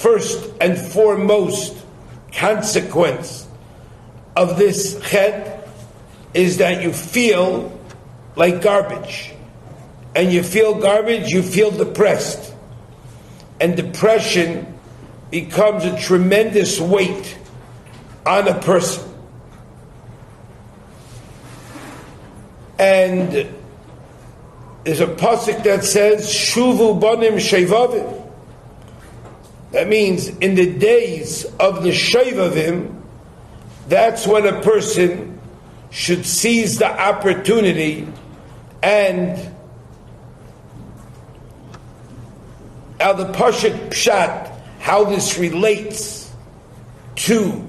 first and foremost consequence of this chet is that you feel like garbage. And you feel garbage, you feel depressed. And depression becomes a tremendous weight on a person. And there's a pasuk that says, Shuvu banim Shovavim. That means in the days of the Shovavim, that's when a person should seize the opportunity and now the Pasuk Pshat, how this relates to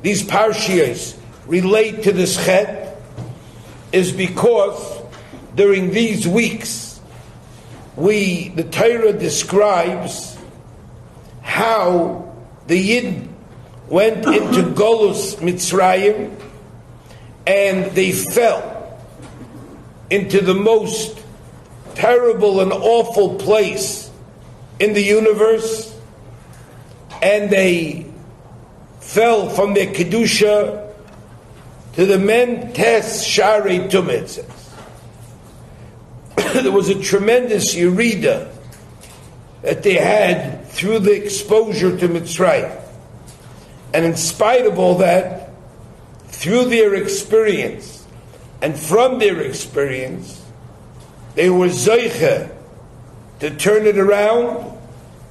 these parshiyos, relate to this chet, is because during these weeks, the Torah describes how the Yid went into Golus Mitzrayim and they fell into the most terrible and awful place in the universe, and they fell from their Kedusha to the men Tes Sharei Tumah. There was a tremendous yerida that they had through the exposure to Mitzrayim. And in spite of all that, through their experience and from their experience, they were zeicha to turn it around,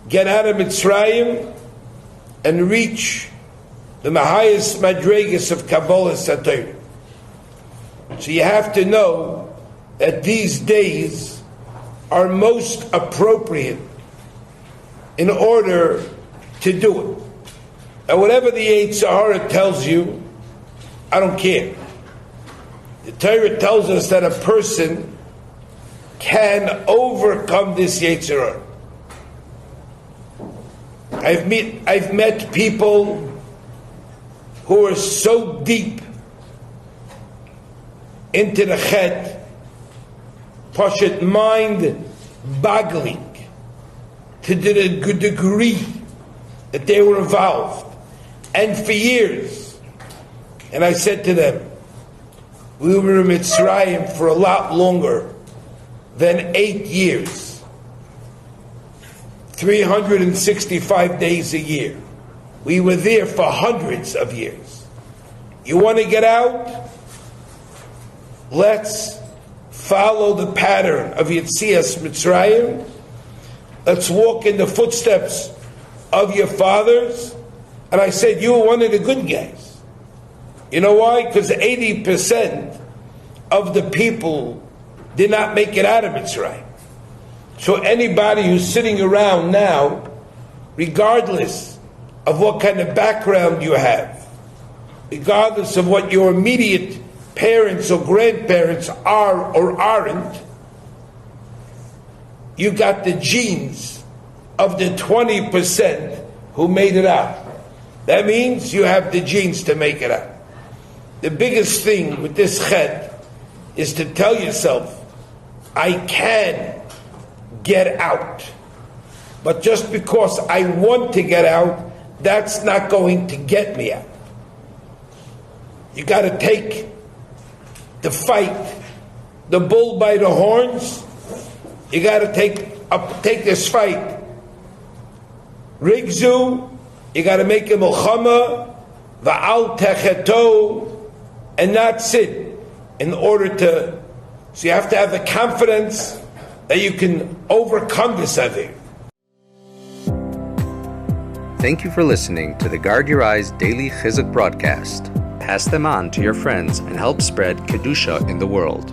get out of Mitzrayim, and reach the highest madregas of Kabbalah Sator. So you have to know that these days are most appropriate in order to do it. And whatever the Yetzer Hara tells you, I don't care. The Torah tells us that a person can overcome this Yetzer Hara. I've met people who are so deep into the chet, Pashat mind-boggling to the degree that they were involved. And for years, and I said to them, we were in Mitzrayim for a lot longer than 8 years, 365 days a year. We were there for hundreds of years. You want to get out? Let's follow the pattern of Yetzias Mitzrayim. Let's walk in the footsteps of your fathers. And I said, you were one of the good guys. You know why? Because 80% of the people did not make it out of Mitzrayim. So anybody who's sitting around now, regardless of what kind of background you have, regardless of what your immediate parents or grandparents are or aren't, you got the genes of the 20% who made it out. That means you have the genes to make it out. The biggest thing with this chet is to tell yourself, I can get out. But just because I want to get out, that's not going to get me out. You got to take the fight, the bull by the horns. You got to take this fight. Rigzu, you got to make a milchama, va'al techeto, and not sit in order to. So you have to have the confidence that you can overcome this other. Thank you for listening to the Guard Your Eyes Daily Chizuk broadcast. Pass them on to your friends and help spread Kedusha in the world.